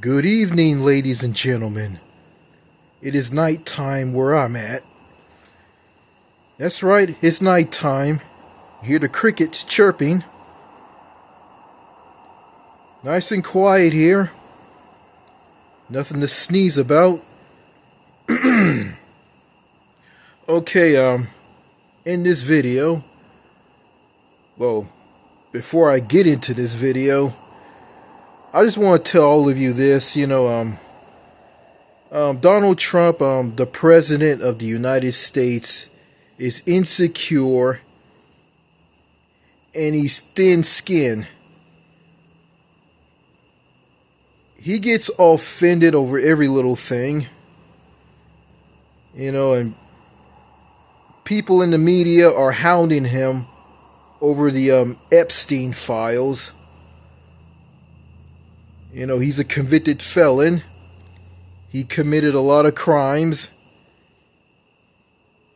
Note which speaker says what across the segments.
Speaker 1: Good evening, ladies and gentlemen. It is night time where I'm at. That's right, it's night time. You hear the crickets chirping. Nice and quiet here. Nothing to sneeze about. Okay, in this video, before I get into this video, I just want to tell all of you this, Donald Trump, the President of the United States, is insecure and he's thin-skinned. He gets offended over every little thing, and people in the media are hounding him over the Epstein files. He's a convicted felon. He committed a lot of crimes.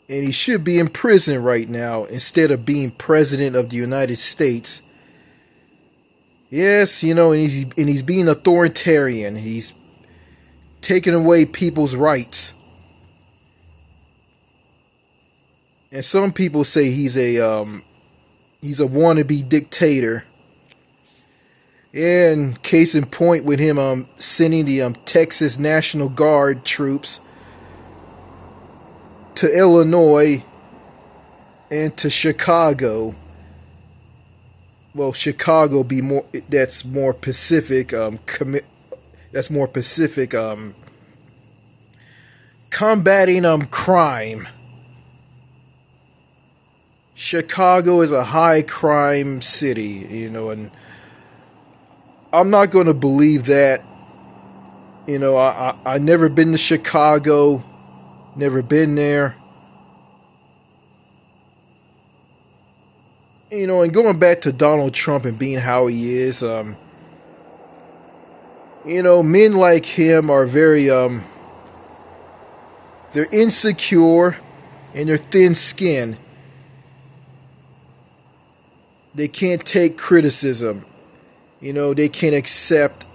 Speaker 1: And he should be in prison right now instead of being president of the United States. Yes, and he's being authoritarian. He's taking away people's rights. And some people say he's a wannabe dictator. And case in point with him sending the Texas National Guard troops to Illinois and to Chicago. Well, Chicago that's more Pacific combating crime. Chicago is a high crime city, and I'm not going to believe that. I never been to Chicago, never been there. And going back to Donald Trump and being how he is, men like him are very, they're insecure and they're thin-skinned. They can't take criticism. They can't accept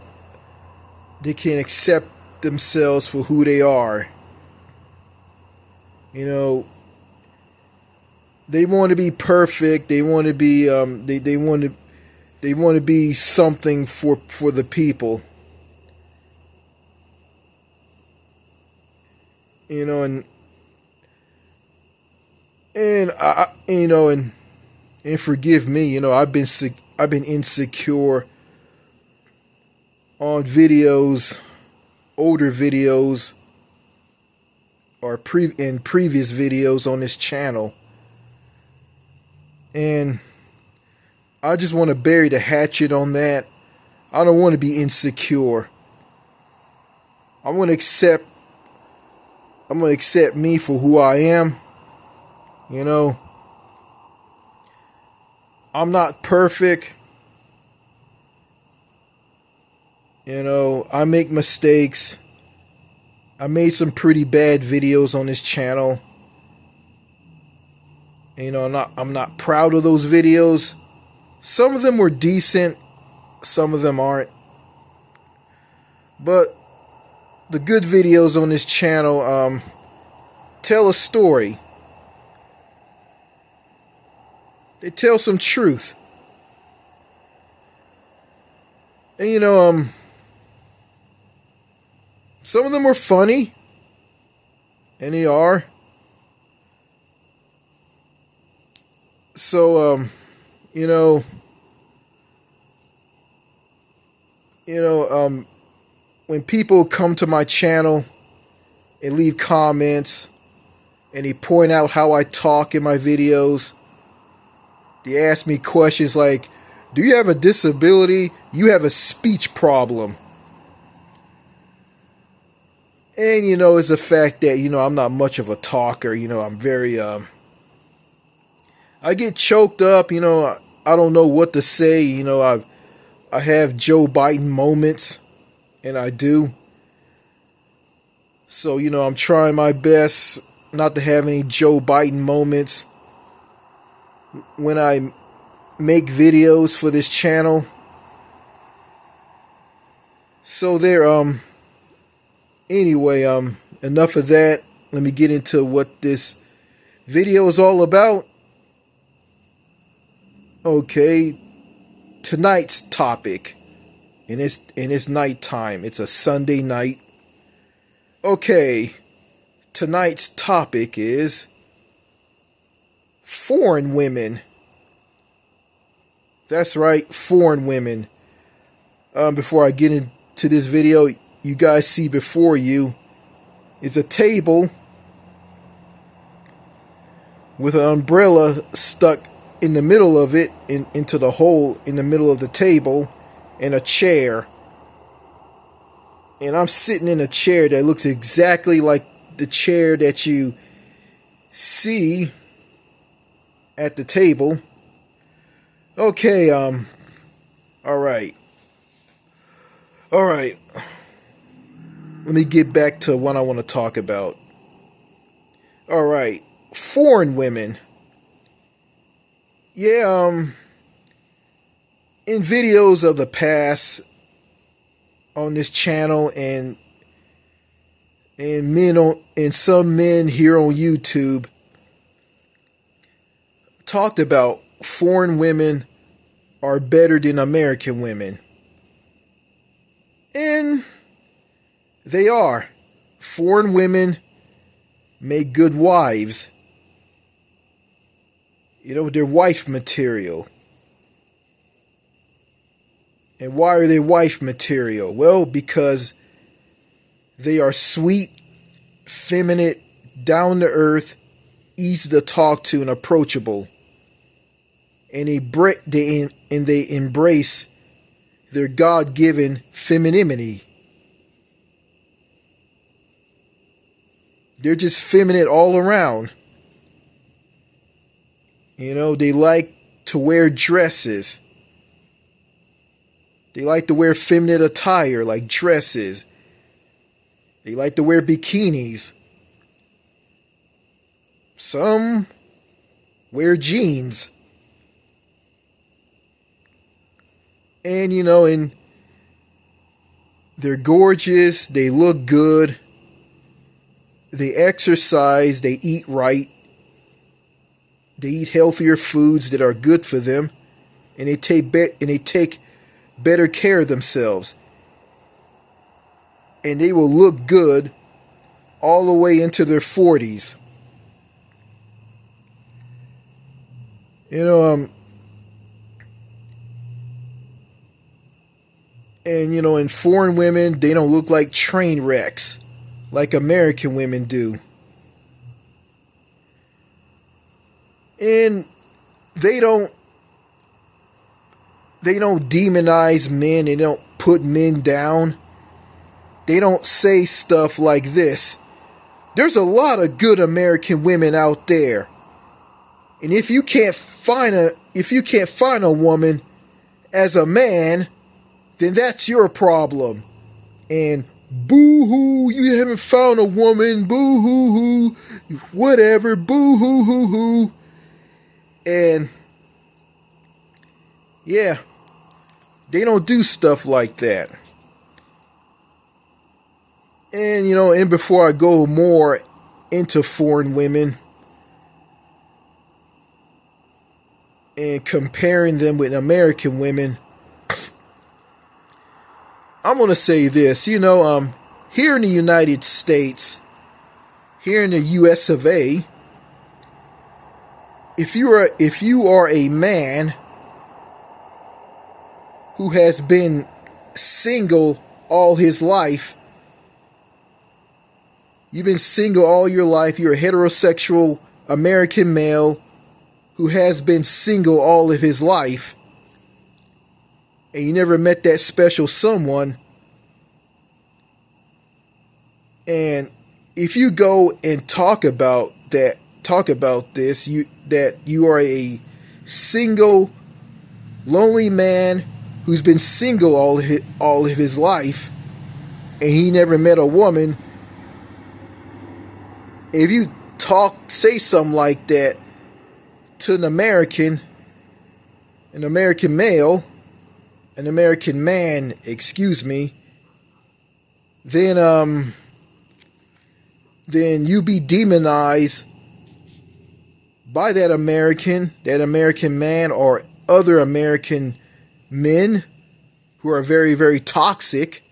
Speaker 1: themselves for who they are. They want to be perfect. They want to be they want to be something for the people. And forgive me, I've been insecure on videos, older videos, or in previous videos on this channel. And I just want to bury the hatchet on that. I don't want to be insecure. I want to accept me for who I am. I'm not perfect. I make mistakes. I made some pretty bad videos on this channel. I'm not proud of those videos. Some of them were decent, some of them aren't. But the good videos on this channel tell a story. They tell some truth. And some of them were funny, and they are. So, when people come to my channel and leave comments and they point out how I talk in my videos, they ask me questions like, do you have a disability? You have a speech problem. And, it's the fact that, I'm not much of a talker. I'm very, I get choked up. I don't know what to say. I have Joe Biden moments, and I do. So, I'm trying my best not to have any Joe Biden moments when I make videos for this channel. So there, anyway, enough of that. Let me get into what this video is all about. Okay, tonight's topic, and it's nighttime. It's a Sunday night. Okay, tonight's topic is foreign women. That's right, foreign women. Before I get into this video, you guys see before you is a table with an umbrella stuck in the middle of it, into the hole in the middle of the table, and a chair. And I'm sitting in a chair that looks exactly like the chair that you see at the table. Okay, alright. Alright. Let me get back to what I want to talk about. Alright. Foreign women. Yeah, in videos of the past on this channel and some men here on YouTube talked about foreign women are better than American women. And they are. Foreign women make good wives. You know, they're wife material. And why are they wife material? Well, because they are sweet, feminine, down to earth, easy to talk to, and approachable. And they embrace their God-given femininity. They're just feminine all around. You know, they like to wear dresses. They like to wear feminine attire like dresses. They like to wear bikinis. Some wear jeans. And, you know, and they're gorgeous. They look good. They exercise. They eat right. They eat healthier foods that are good for them, and they take better care of themselves. And they will look good all the way into their 40s. You know, and you know, in foreign women, they don't look like train wrecks like American women do. And they don't demonize men. They don't put men down. They don't say stuff like this. There's a lot of good American women out there. And if you can't find a woman as a man, then that's your problem. And boo-hoo, you haven't found a woman, boo-hoo-hoo, whatever, boo-hoo-hoo-hoo. And yeah, they don't do stuff like that. And you know, and before I go more into foreign women and comparing them with American women, I'm going to say this. You know, here in the United States, here in the US of A, if you are a man who has been single all his life, you've been single all your life, you're a heterosexual American male who has been single all of his life, and you never met that special someone, and if you go and talk about this, that you are a single, lonely man who's been single all of his life, and he never met a woman. If you say something like that to an American male, an American man, excuse me, then you be demonized by that American man, or other American men who are very, very toxic.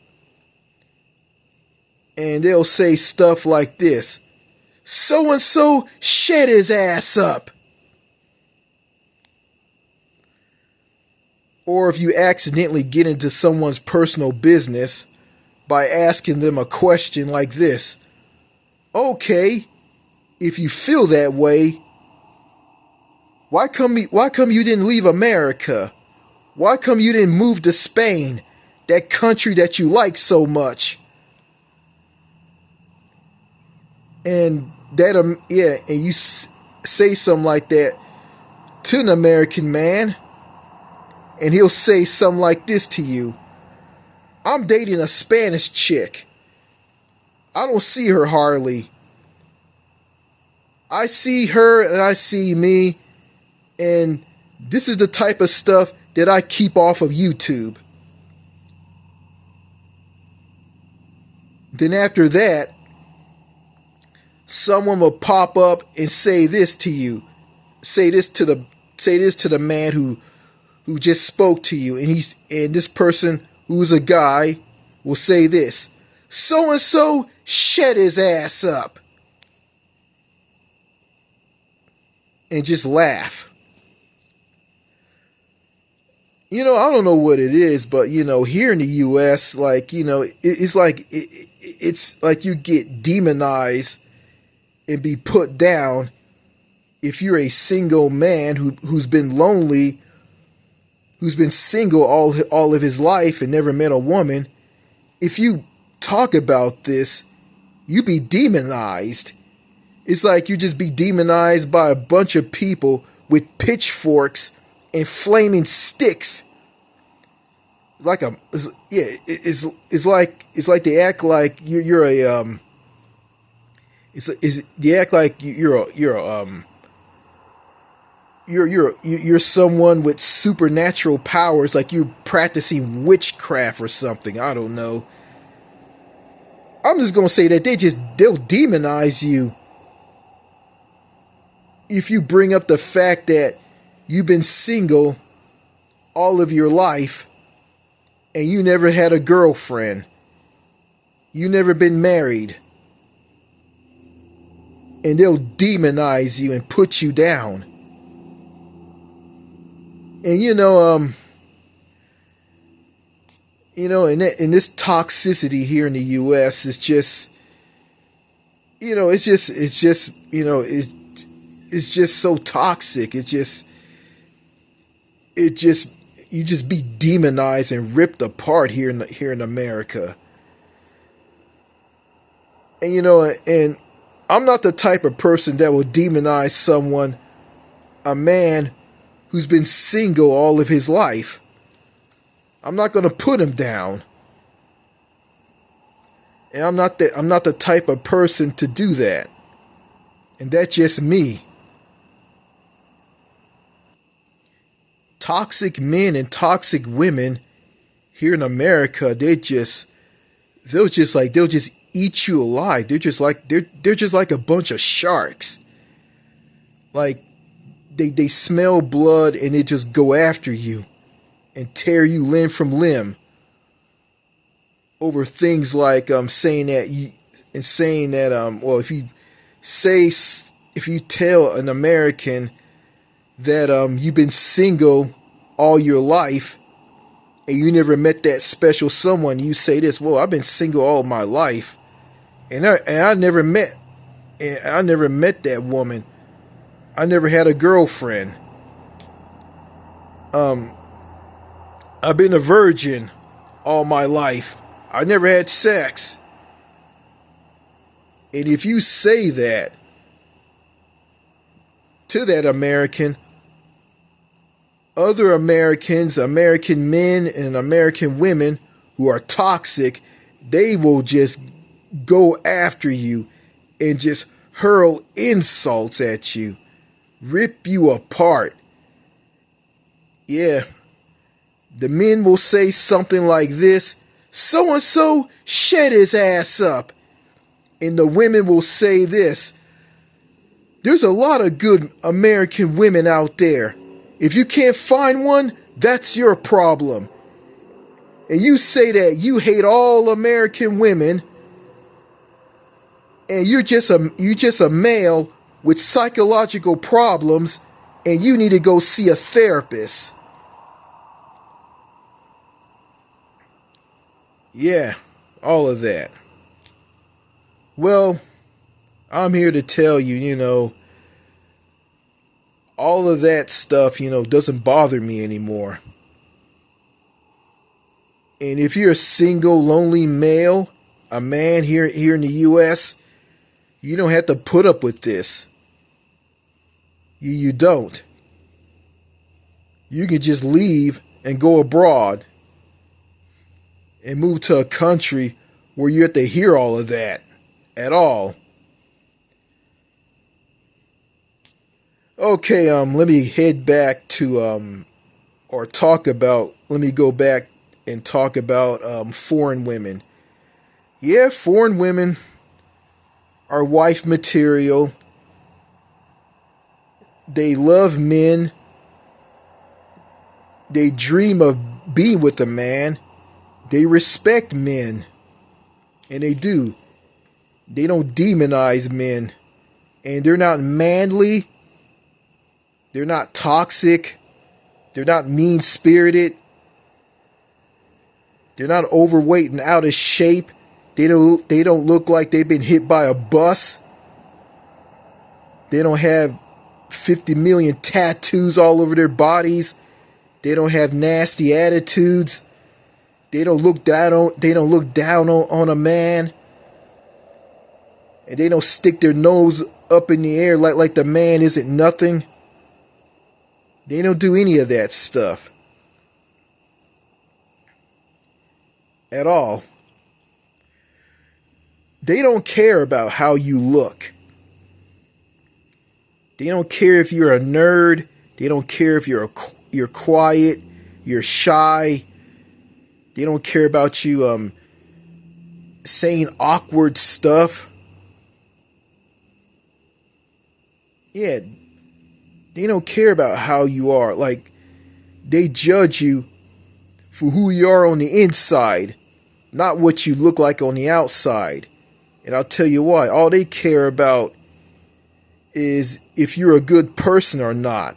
Speaker 1: And they'll say stuff like this: so and so shed his ass up. Or if you accidentally get into someone's personal business by asking them a question like this: okay, if you feel that way, why come you didn't leave America? Why come you didn't move to Spain, that country that you like so much? And that and you say something like that to an American man, and he'll say something like this to you: I'm dating a Spanish chick. I don't see her hardly. I see her and I see me, and this is the type of stuff that I keep off of YouTube. Then after that, someone will pop up and say this to you. Say this to the man who just spoke to you, and this person who's a guy will say this: so and so shed his ass up. And just laugh. I don't know what it is, but here in the US, it's like you get demonized and be put down if you're a single man who's been lonely, who's been single all of his life and never met a woman. If you talk about this, you be demonized. It's like you just be demonized by a bunch of people with pitchforks and flaming sticks. It's like they act like you're someone with supernatural powers, like you're practicing witchcraft or something. I don't know. I'm just gonna say that they'll demonize you if you bring up the fact that you've been single all of your life and you never had a girlfriend. You never been married. And they'll demonize you and put you down. And in this toxicity here in the US, it's just so toxic. You just be demonized and ripped apart here in America. And I'm not the type of person that will demonize someone, a man who's been single all of his life. I'm not going to put him down. And I'm not the type of person to do that. And that's just me. Toxic men and toxic women here in America, they'll just eat you alive. They're just like a bunch of sharks. Like they smell blood and they just go after you and tear you limb from limb over things like saying that if you tell an American that you've been single all your life and you never met that special someone, you say this: well, I've been single all my life and I never met that woman. I never had a girlfriend. I've been a virgin all my life. I never had sex. And if you say that to that American, other Americans, American men and American women who are toxic, they will just go after you and just hurl insults at you, rip you apart. Yeah, the men will say something like this: so and so shed his ass up. And the women will say this: there's a lot of good American women out there. If you can't find one, that's your problem. And you say that you hate all American women, and you're just a male with psychological problems, and you need to go see a therapist. Yeah, all of that. Well, I'm here to tell you, all of that stuff, doesn't bother me anymore. And if you're a single, lonely male, a man here in the U.S., you don't have to put up with this. You don't. You can just leave and go abroad and move to a country where you have to hear all of that at all. Okay, let me head back to let me go back and talk about foreign women. Yeah, foreign women are wife material. They love men. They dream of being with a man. They respect men. And they do. They don't demonize men. And they're not manly. They're not toxic. They're not mean-spirited. They're not overweight and out of shape. They don't look like they've been hit by a bus. They don't have 50 million tattoos all over their bodies. They don't have nasty attitudes. They don't look down on a man. And they don't stick their nose up in the air like the man isn't nothing. They don't do any of that stuff. At all. They don't care about how you look. They don't care if you're a nerd. They don't care if you're quiet, you're shy. They don't care about you saying awkward stuff. Yeah, they don't care about how you are. Like, they judge you for who you are on the inside, not what you look like on the outside. And I'll tell you why. All they care about is if you're a good person or not.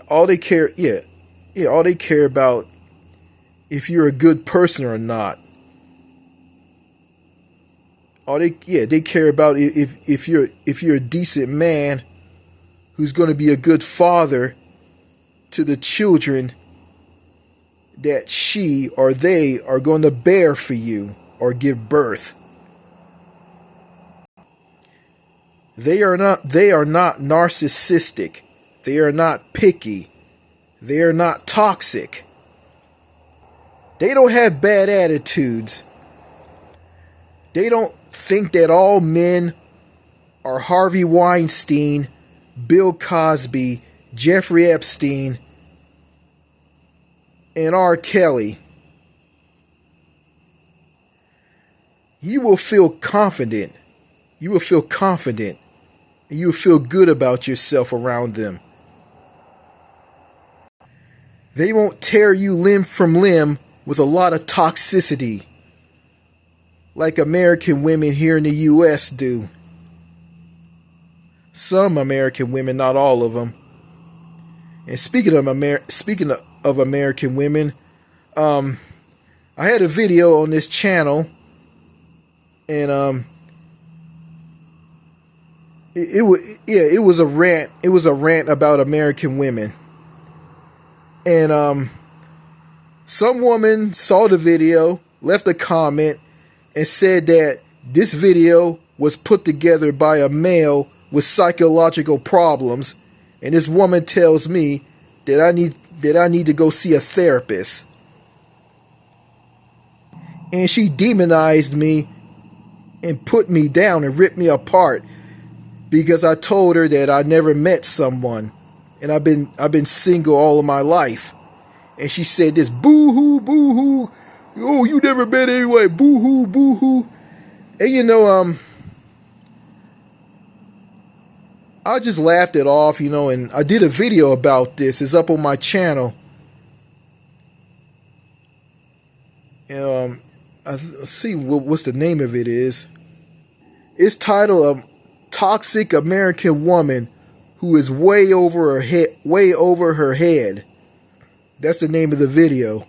Speaker 1: All they care about if you're a good person or not. They care about if you're a decent man who's going to be a good father to the children that she or they are going to bear for you or give birth. They are not narcissistic. They are not picky. They are not toxic. They don't have bad attitudes. They don't think that all men are Harvey Weinstein, Bill Cosby, Jeffrey Epstein, and R. Kelly. You will feel confident. You will feel confident. And you will feel good about yourself around them. They won't tear you limb from limb with a lot of toxicity like American women here in the U.S. do. Some American women, not all of them. And speaking of American women, I had a video on this channel, and it was a rant. It was a rant about American women, and some woman saw the video, left a comment, and said that this video was put together by a male with psychological problems, and this woman tells me that I need to go see a therapist. And she demonized me and put me down and ripped me apart because I told her that I never met someone, and I've been single all of my life, And she said this, boo hoo, boo hoo. Oh, you never met anyway, boo hoo, boo hoo. And you know, I just laughed it off, you know, and I did a video about this. It's up on my channel. Let's see what's the name of it is. It's titled "Toxic American Woman Who Is Way Over Her Head." That's the name of the video.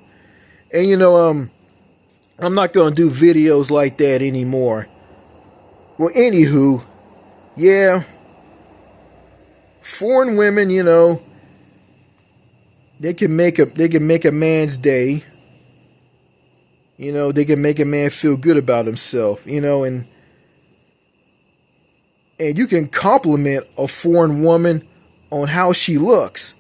Speaker 1: And you know, I'm not gonna do videos like that anymore. Well, anywho, yeah, foreign women, you know, they can make a man's day. You know, they can make a man feel good about himself, you know, and you can compliment a foreign woman on how she looks.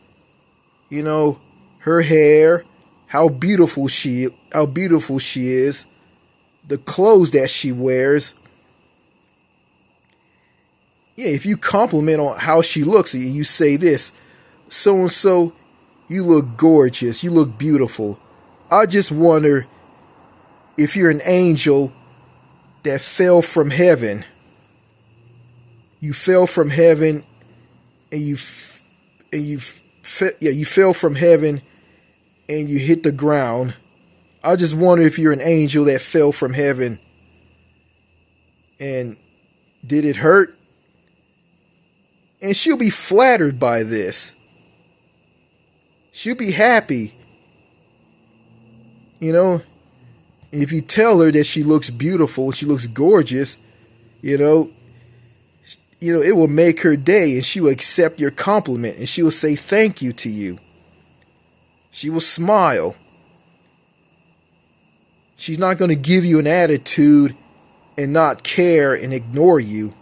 Speaker 1: You know, her hair, how beautiful she is, the clothes that she wears. Yeah, if you compliment on how she looks, and you say this, so and so, you look gorgeous, you look beautiful. I just wonder if you're an angel that fell from heaven. You fell from heaven, and you fell from heaven, and you hit the ground. I just wonder if you're an angel that fell from heaven, and did it hurt? And she'll be flattered by this. She'll be happy. You know, if you tell her that she looks beautiful, she looks gorgeous, you know, it will make her day, and she will accept your compliment, and she will say thank you to you. She will smile. She's not going to give you an attitude and not care and ignore you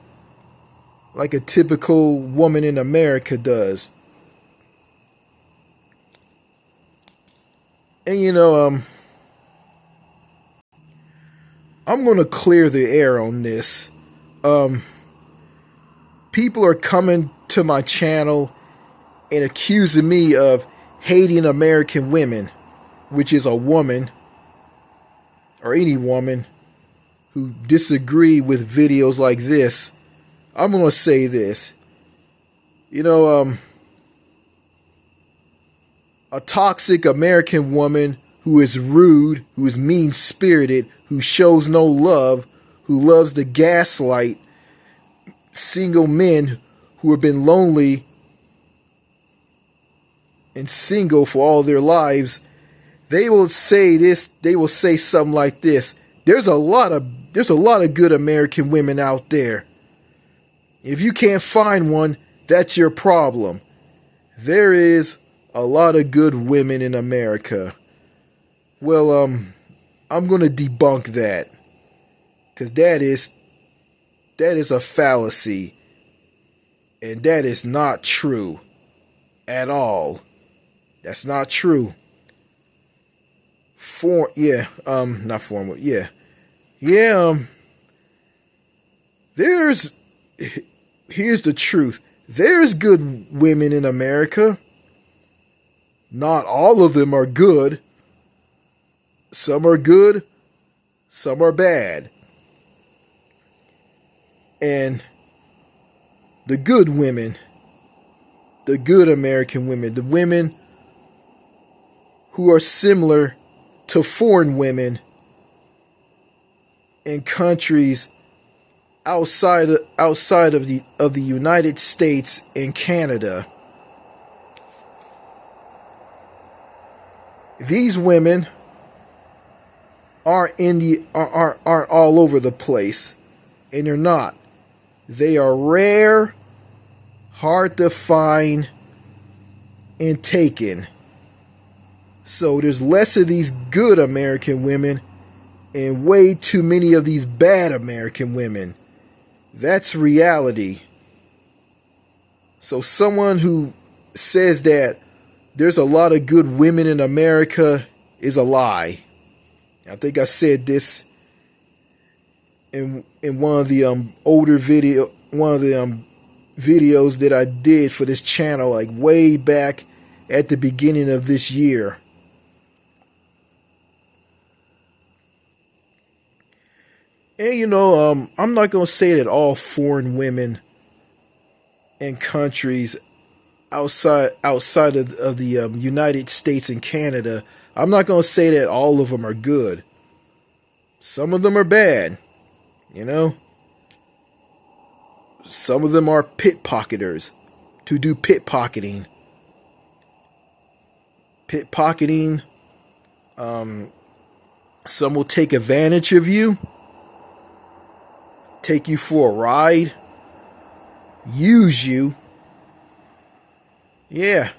Speaker 1: like a typical woman in America does. And you know, I'm going to clear the air on this. People are coming to my channel and accusing me of hating American women, which is a woman or any woman who disagree with videos like this. I'm going to say this. You know, a toxic American woman who is rude, who is mean-spirited, who shows no love, who loves to gaslight single men who have been lonely and single for all their lives, they will say this, they will say something like this: there's a lot of good American women out there. If you can't find one, that's your problem. There is a lot of good women in America. Well, I'm going to debunk that, because that is a fallacy, and that is not true at all. That's not true. Here's the truth. There's good women in America. Not all of them are good. Some are good, some are bad. And the good women, the good American women, the women who are similar to foreign women in countries outside of the United States and Canada. These women aren't all over the place, and they're not. They are rare, hard to find, and taken. So there's less of these good American women and way too many of these bad American women. That's reality. So someone who says that there's a lot of good women in America is a lie. I think I said this in one of the videos that I did for this channel, like way back at the beginning of this year. And I'm not gonna say that all foreign women in countries outside of the United States and Canada, I'm not gonna say that all of them are good. Some of them are bad, you know. Some of them are pickpocketers to do pickpocketing. Pickpocketing. Some will take advantage of you, take you for a ride, use you. Yeah.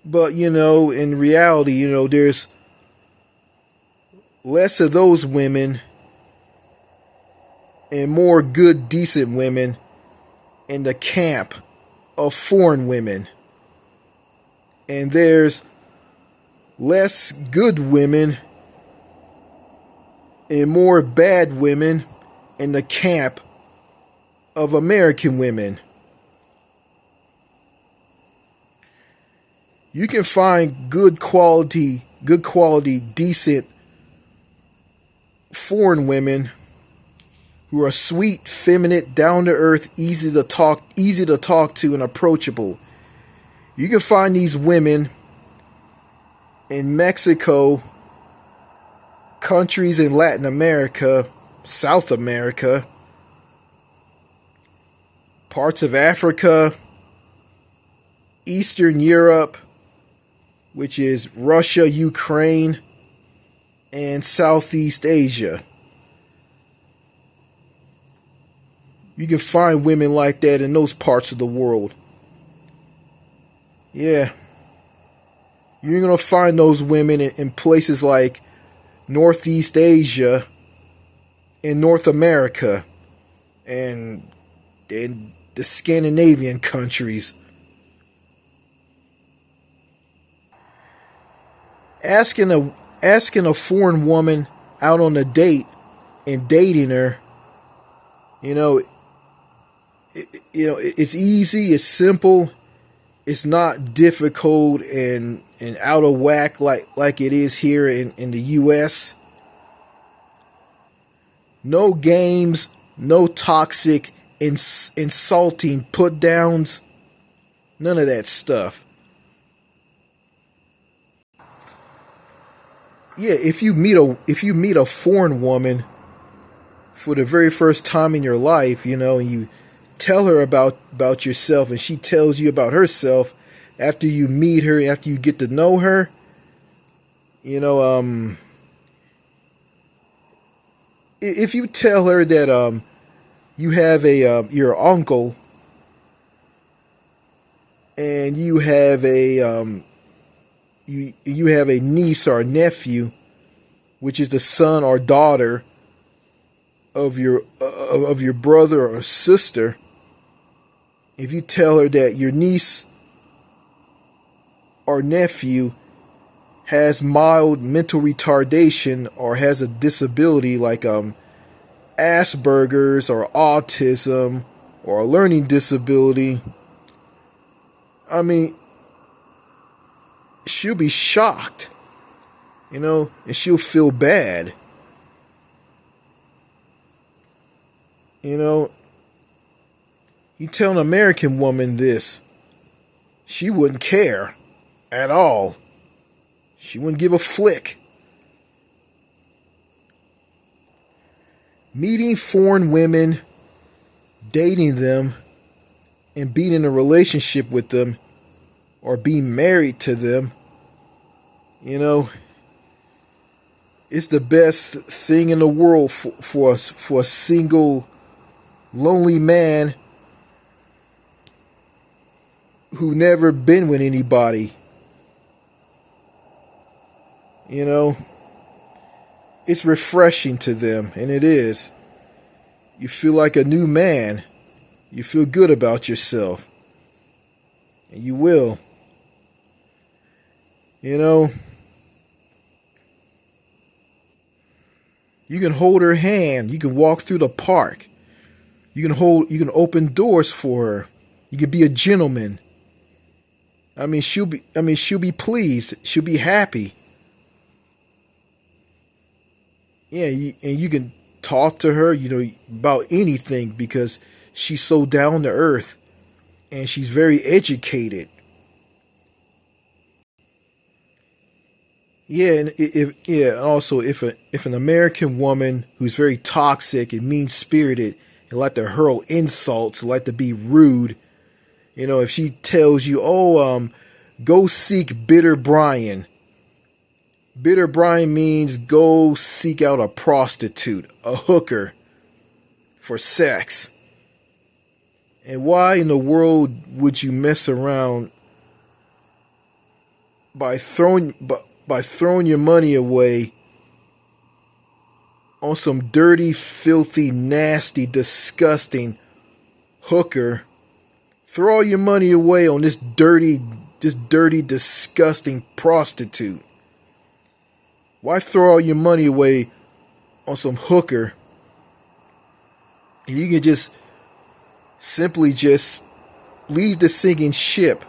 Speaker 1: But, in reality, there's less of those women and more good, decent women in the camp of foreign women. And there's less good women and more bad women in the camp of American women. You can find good quality, decent foreign women who are sweet, feminine, down to earth, easy to talk to, and approachable. You can find these women in Mexico, countries in Latin America, South America, parts of Africa, Eastern Europe, which is Russia, Ukraine, and Southeast Asia. You can find women like that in those parts of the world. Yeah. You're going to find those women in places like Northeast Asia, in North America, and in the Scandinavian countries. Asking a foreign woman out on a date and dating her, it's easy, it's simple, it's not difficult and out of whack like it is here in the US. No games, no toxic, insulting put downs, none of that stuff. Yeah, if you meet a foreign woman for the very first time in your life, and you tell her about yourself and she tells you about herself after you meet her, after you get to know her, if you tell her that you have your uncle and you have you have a niece or a nephew, which is the son or daughter of your brother or sister, if you tell her that your niece or nephew has mild mental retardation or has a disability like Asperger's or autism or a learning disability, I mean, she'll be shocked, and she'll feel bad. You tell an American woman this, she wouldn't care at all. She wouldn't give a flick. Meeting foreign women, dating them, and being in a relationship with them, or being married to them, it's the best thing in the world for a single, lonely man who never been with anybody. It's refreshing to them, and it is. You feel like a new man. You feel good about yourself. And you will. You can hold her hand. You can walk through the park. You can open doors for her. You can be a gentleman. She'll be pleased. She'll be happy. Yeah, and you can talk to her, about anything because she's so down to earth and she's very educated. Yeah, and also if an American woman who's very toxic and mean spirited and like to hurl insults, like to be rude, if she tells you, oh, go seek Bitter Brian. Bitter Brian means go seek out a prostitute, a hooker, for sex. And why in the world would you mess around by throwing your money away on some dirty, filthy, nasty, disgusting hooker? Throw all your money away on this dirty, disgusting prostitute. Why throw all your money away on some hooker? You can just simply just leave the sinking ship,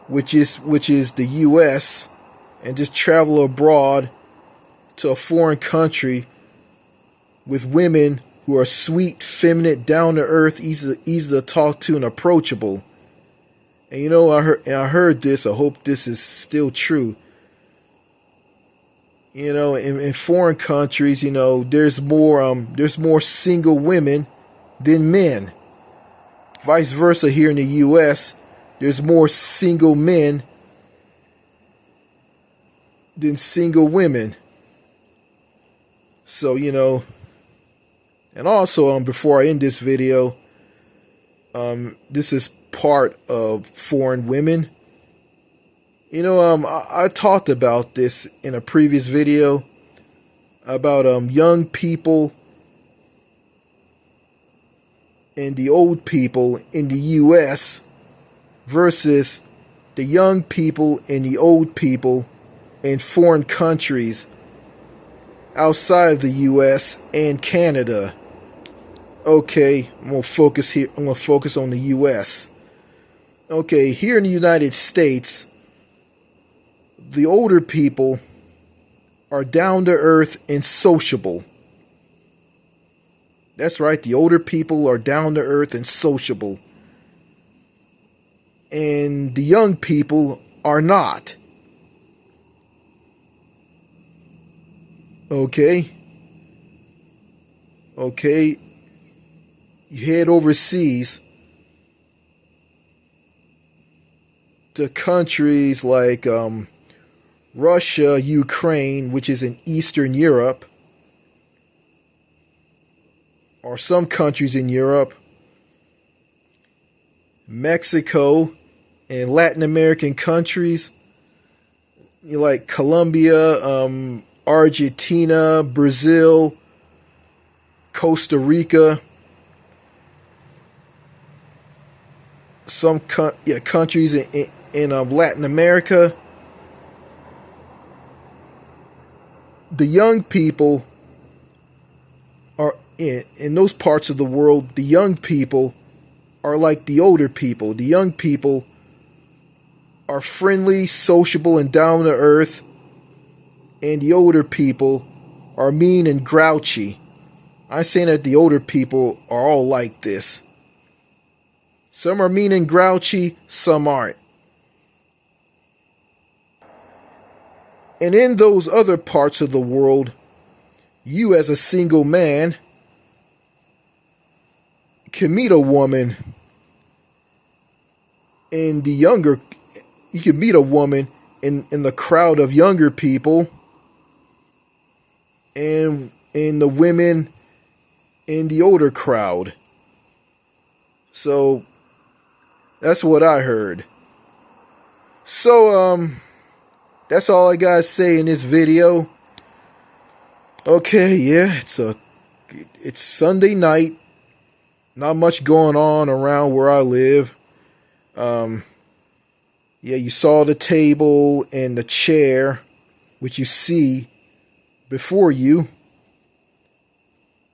Speaker 1: which is the U.S., and just travel abroad to a foreign country with women who are sweet, feminine, down to earth, easy to talk to, and approachable. And I heard this. I hope this is still true. In foreign countries, there's more single women than men. Vice versa, here in the U.S., there's more single men than single women. So, and also, before I end this video, this is part of foreign women. I talked about this in a previous video about young people and the old people in the U.S. versus the young people and the old people in foreign countries outside of the U.S. and Canada. Okay, I'm going to focus here. I'm going to focus on the U.S. Okay, here in the United States, the older people are down to earth and sociable. That's right, the older people are down to earth and sociable. And the young people are not. Okay. You head overseas to countries like Russia, Ukraine, which is in Eastern Europe, or some countries in Europe, Mexico, and Latin American countries like Colombia, Argentina, Brazil, Costa Rica, some countries in Latin America. The young people are in those parts of the world. The young people are like the older people. The young people are friendly, sociable, and down to earth, and the older people are mean and grouchy. I'm saying that the older people are all like this. Some are mean and grouchy, some aren't. And in those other parts of the world, you as a single man can meet a woman in the younger, you can meet a woman in the crowd of younger people and in the women in the older crowd. So that's what I heard. So that's all I gotta say in this video. Okay, yeah, it's Sunday night. Not much going on around where I live. Yeah, you saw the table and the chair, which you see before you.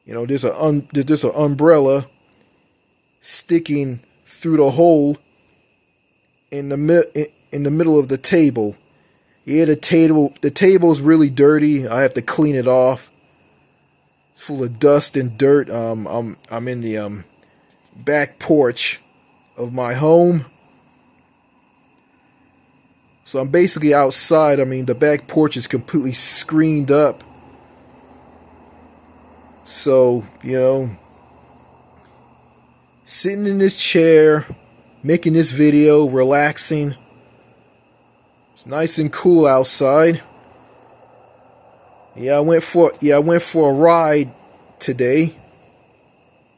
Speaker 1: There's an umbrella sticking through the hole in the middle of the table. Yeah, the table's really dirty. I have to clean it off. full of dust and dirt. I'm in the back porch of my home. So I'm basically outside. I mean, the back porch is completely screened up. So, sitting in this chair, making this video, relaxing. It's nice and cool outside. I went for a ride today.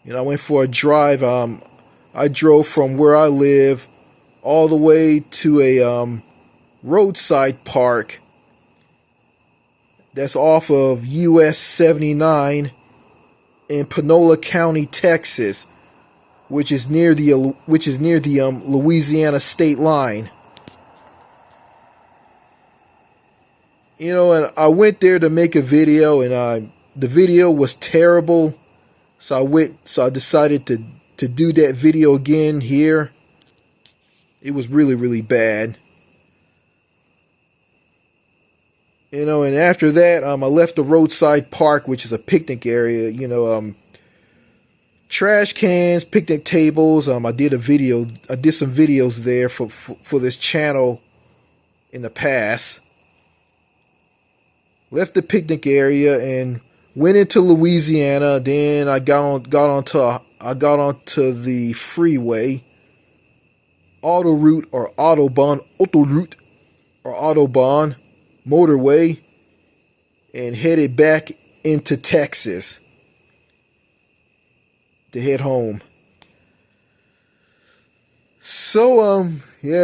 Speaker 1: I went for a drive. I drove from where I live all the way to a roadside park that's off of US 79 in Panola County, Texas, which is near the Louisiana state line. And I went there to make a video, and the video was terrible, so I decided to do that video again here. It was really, really bad. And after that, I left the roadside park, which is a picnic area. Trash cans, picnic tables. I did some videos there for this channel in the past. Left the picnic area and went into Louisiana. Then I got onto the freeway, autoroute or autobahn motorway, and headed back into Texas to head home. So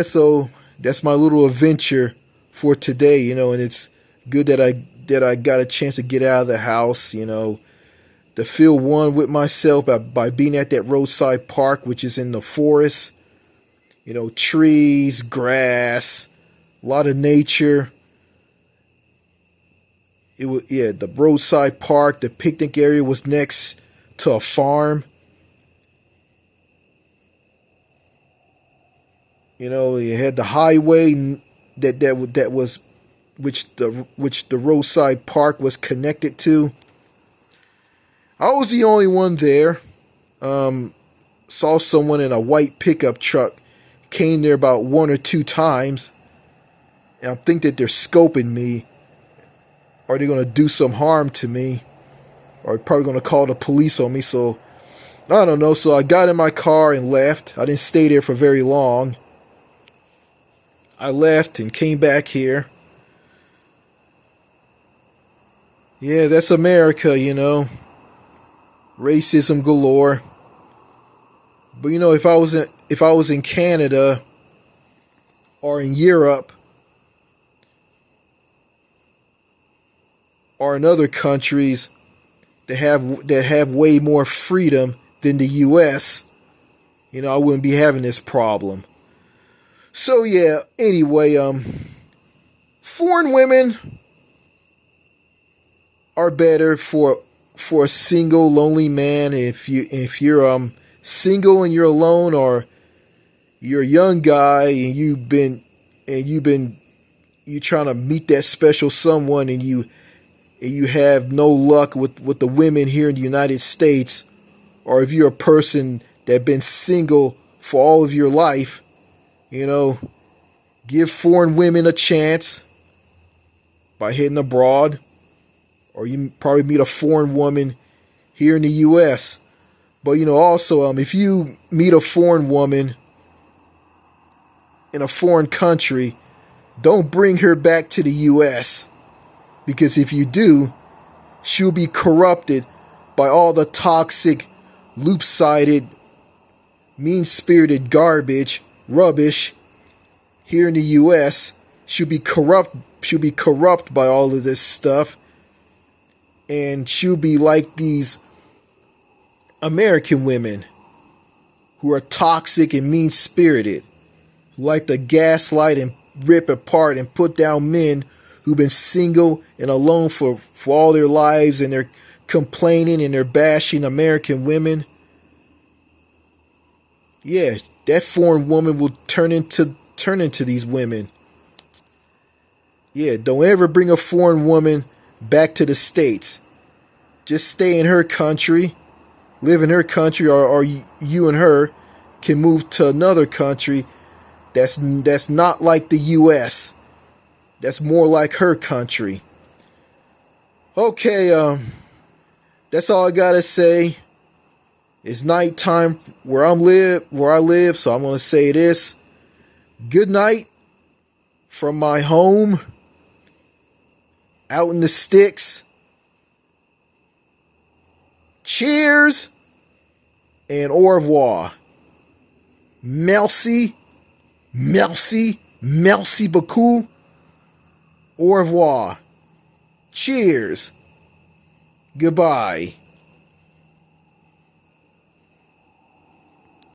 Speaker 1: so that's my little adventure for today, and it's good that I got a chance to get out of the house, to feel one with myself by being at that roadside park, which is in the forest. Trees, grass, a lot of nature. The roadside park, the picnic area was next to a farm. You had the highway which the roadside park was connected to. I was the only one there. Saw someone in a white pickup truck, came there about 1 or 2 times, and I think that they're scoping me. Are they going to do some harm to me? Or probably going to call the police on me? So, I don't know. So I got in my car and left. I didn't stay there for very long. I left and came back here. Yeah, that's America, Racism galore. But if I was in Canada or in Europe or in other countries that have way more freedom than the US, I wouldn't be having this problem. So yeah, anyway, foreign women are better for a single lonely man. If you're single and you're alone, or you're a young guy and you're trying to meet that special someone, and you have no luck with the women here in the United States, or if you're a person that's been single for all of your life, give foreign women a chance by heading abroad. Or you probably meet a foreign woman here in the U.S. But, also, if you meet a foreign woman in a foreign country, don't bring her back to the U.S. Because if you do, she'll be corrupted by all the toxic, loop-sided, mean-spirited rubbish here in the U.S. She'll be corrupt by all of this stuff. And she'll be like these American women who are toxic and mean-spirited, who like to gaslight and rip apart and put down men who've been single and alone for all their lives, and they're complaining and they're bashing American women. Yeah, that foreign woman will turn into these women. Yeah, don't ever bring a foreign woman back to the States. just stay in her country, live in her country, or you and her can move to another country that's not like the U.S. That's more like her country. Okay, that's all I gotta say. It's nighttime where I live, so I'm gonna say this. Good night from my home out in the sticks. Cheers and au revoir. Merci beaucoup. Au revoir. Cheers. Goodbye.